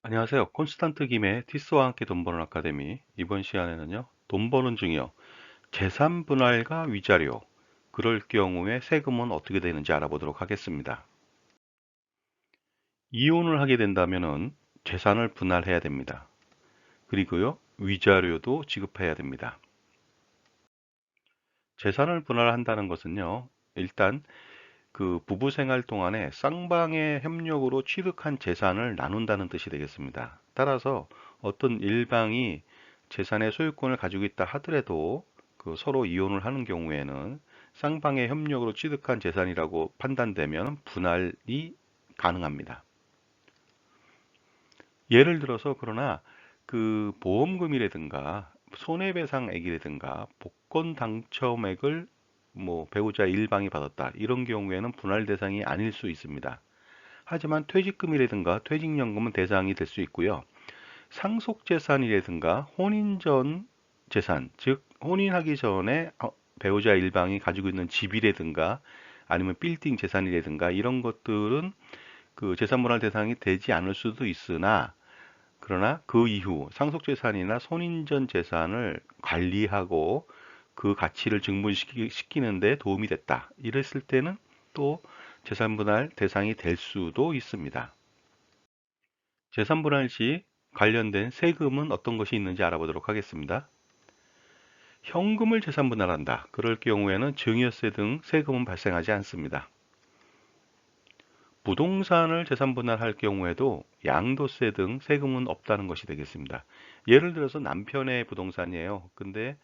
안녕하세요. 콘스탄트 김의 티스와 함께 돈 버는 아카데미. 이번 시간에는요, 돈 버는 중이요. 재산 분할과 위자료. 그럴 경우에 세금은 어떻게 되는지 알아보도록 하겠습니다. 이혼을 하게 된다면은 재산을 분할해야 됩니다. 그리고요, 위자료도 지급해야 됩니다. 재산을 분할한다는 것은요, 일단 그 부부 생활 동안에 쌍방의 협력으로 취득한 재산을 나눈다는 뜻이 되겠습니다. 따라서 어떤 일방이 재산의 소유권을 가지고 있다 하더라도 그 서로 이혼을 하는 경우에는 쌍방의 협력으로 취득한 재산이라고 판단되면 분할이 가능합니다. 예를 들어서 그러나 그 보험금이라든가 손해배상액이라든가 복권 당첨액을 뭐 배우자 일방이 받았다. 이런 경우에는 분할 대상이 아닐 수 있습니다. 하지만 퇴직금이라든가 퇴직연금은 대상이 될 수 있고요. 상속재산이라든가 혼인 전 재산, 즉 혼인하기 전에 배우자 일방이 가지고 있는 집이라든가 아니면 빌딩 재산이라든가 이런 것들은 그 재산분할 대상이 되지 않을 수도 있으나 그러나 그 이후 상속재산이나 손인전 재산을 관리하고 그 가치를 증문시키는 데 도움이 됐다. 이랬을 때는 또 재산분할 대상이 될 수도 있습니다. 재산분할 시 관련된 세금은 어떤 것이 있는지 알아보도록 하겠습니다. 현금을 재산분할한다. 그럴 경우에는 증여세 등 세금은 발생하지 않습니다. 부동산을 재산분할할 경우에도 양도세 등 세금은 없다는 것이 되겠습니다. 예를 들어서 남편의 부동산이에요. 근데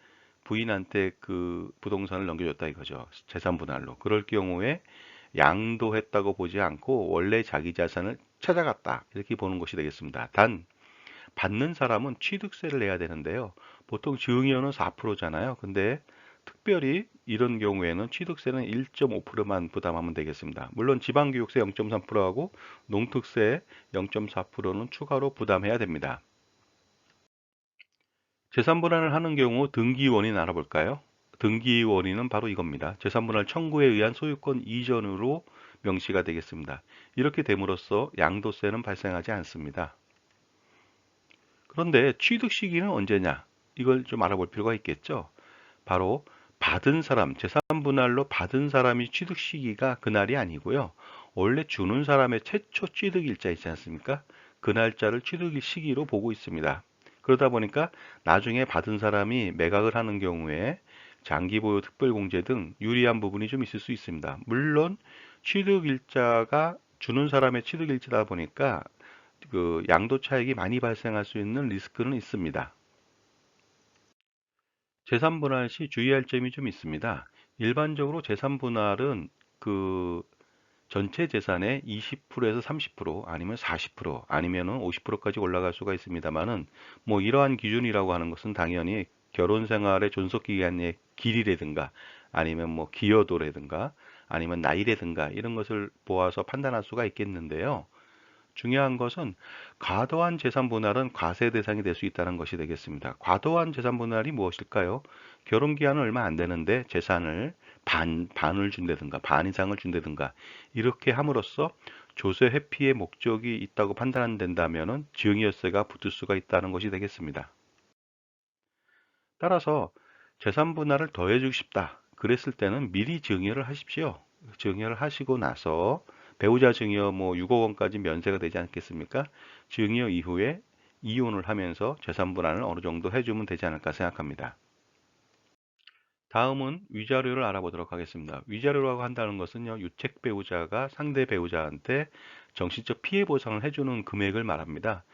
부인한테 그 부동산을 넘겨줬다 이거죠. 재산분할로. 그럴 경우에 양도했다고 보지 않고 원래 자기 자산을 찾아갔다. 이렇게 보는 것이 되겠습니다. 단, 받는 사람은 취득세를 내야 되는데요. 보통 증여는 4%잖아요. 근데 특별히 이런 경우에는 취득세는 1.5%만 부담하면 되겠습니다. 물론 지방교육세 0.3%하고 농특세 0.4%는 추가로 부담해야 됩니다. 재산분할을 하는 경우 등기 원인 알아볼까요? 등기 원인은 바로 이겁니다. 재산분할 청구에 의한 소유권 이전으로 명시가 되겠습니다. 이렇게 됨으로써 양도세는 발생하지 않습니다. 그런데 취득 시기는 언제냐? 이걸 좀 알아볼 필요가 있겠죠. 바로 받은 사람, 재산 분할로 받은 사람이 취득 시기가 그날이 아니고요. 원래 주는 사람의 최초 취득 일자 있지 않습니까? 그 날짜를 취득 시기로 보고 있습니다. 그러다 보니까 나중에 받은 사람이 매각을 하는 경우에 장기 보유 특별 공제 등 유리한 부분이 좀 있을 수 있습니다. 물론 취득 일자가 주는 사람의 취득 일자다 보니까 그 양도 차익이 많이 발생할 수 있는 리스크는 있습니다. 재산 분할 시 주의할 점이 좀 있습니다. 일반적으로 재산 분할은 그 전체 재산의 20%에서 30% 아니면 40% 아니면은 50%까지 올라갈 수가 있습니다만은 뭐 이러한 기준이라고 하는 것은 당연히 결혼 생활의 존속 기간의 길이라든가 아니면 뭐 기여도라든가 아니면 나이라든가 이런 것을 보아서 판단할 수가 있겠는데요. 중요한 것은 과도한 재산 분할은 과세 대상이 될 수 있다는 것이 되겠습니다. 과도한 재산 분할이 무엇일까요? 결혼 기한은 얼마 안 되는데 재산을 반을 준다든가 반 이상을 준다든가 이렇게 함으로써 조세 회피의 목적이 있다고 판단된다면 증여세가 붙을 수가 있다는 것이 되겠습니다. 따라서 재산 분할을 더해주고 싶다. 그랬을 때는 미리 증여를 하십시오. 증여를 하시고 나서 배우자 증여 뭐 6억 원까지 면세가 되지 않겠습니까? 증여 이후에 이혼을 하면서 재산 분할을 어느 정도 해주면 되지 않을까 생각합니다. 다음은 위자료를 알아보도록 하겠습니다. 위자료라고 한다는 것은요, 유책 배우자가 상대 배우자한테 정신적 피해 보상을 해주는 금액을 말합니다.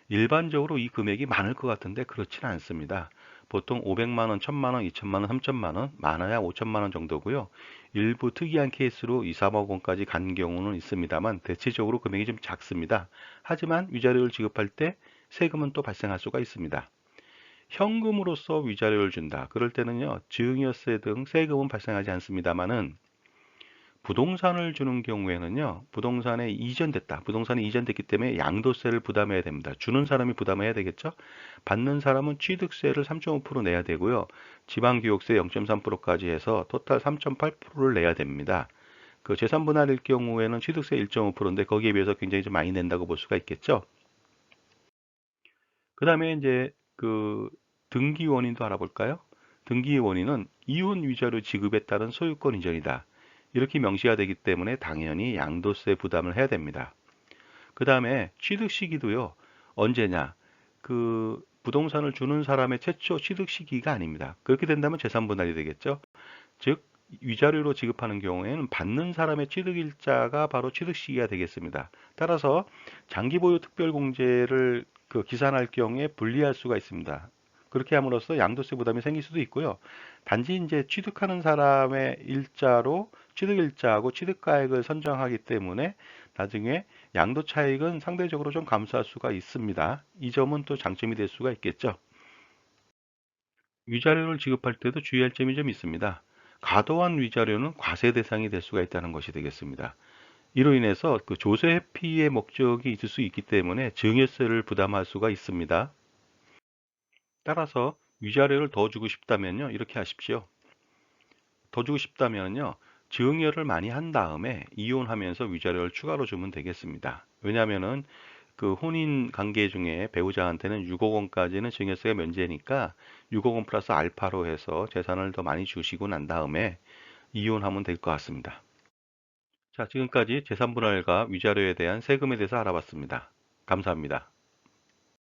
일반적으로 이 금액이 많을 것 같은데 그렇지는 않습니다. 보통 500만 원, 1000만 원, 2000만 원, 3000만 원, 많아야 5000만 원 정도고요. 일부 특이한 케이스로 2, 3억 원까지 간 경우는 있습니다만 대체적으로 금액이 좀 작습니다. 하지만 위자료를 지급할 때 세금은 또 발생할 수가 있습니다. 현금으로서 위자료를 준다. 그럴 때는요, 증여세 등 세금은 발생하지 않습니다만은 부동산을 주는 경우에는요, 부동산에 이전됐다. 부동산이 이전됐기 때문에 양도세를 부담해야 됩니다. 주는 사람이 부담해야 되겠죠? 받는 사람은 취득세를 3.5% 내야 되고요. 지방교육세 0.3%까지 해서 토탈 3.8%를 내야 됩니다. 그 재산분할일 경우에는 취득세 1.5%인데 거기에 비해서 굉장히 좀 많이 낸다고 볼 수가 있겠죠? 그 다음에 이제 그 등기 원인도 알아볼까요? 등기 원인은 이혼 위자료 지급에 따른 소유권 이전이다. 이렇게 명시가 되기 때문에 당연히 양도세 부담을 해야 됩니다. 그 다음에 취득 시기도요. 언제냐? 그 부동산을 주는 사람의 최초 취득 시기가 아닙니다. 그렇게 된다면 재산 분할이 되겠죠. 즉 위자료로 지급하는 경우에는 받는 사람의 취득일자가 바로 취득 시기가 되겠습니다. 따라서 장기 보유 특별공제를 기산할 경우에 분리할 수가 있습니다. 그렇게 함으로써 양도세 부담이 생길 수도 있고요. 단지 이제 취득하는 사람의 일자로 취득일자하고 취득가액을 선정하기 때문에 나중에 양도 차익은 상대적으로 좀 감소할 수가 있습니다. 이 점은 또 장점이 될 수가 있겠죠. 위자료를 지급할 때도 주의할 점이 좀 있습니다. 과도한 위자료는 과세 대상이 될 수가 있다는 것이 되겠습니다. 이로 인해서 그 조세 회피의 목적이 있을 수 있기 때문에 증여세를 부담할 수가 있습니다. 따라서 위자료를 더 주고 싶다면요, 이렇게 하십시오. 더 주고 싶다면요, 증여를 많이 한 다음에 이혼하면서 위자료를 추가로 주면 되겠습니다. 왜냐하면은 그 혼인 관계 중에 배우자한테는 6억 원까지는 증여세가 면제니까 6억 원 플러스 알파로 해서 재산을 더 많이 주시고 난 다음에 이혼하면 될 것 같습니다. 자, 지금까지 재산분할과 위자료에 대한 세금에 대해서 알아봤습니다. 감사합니다.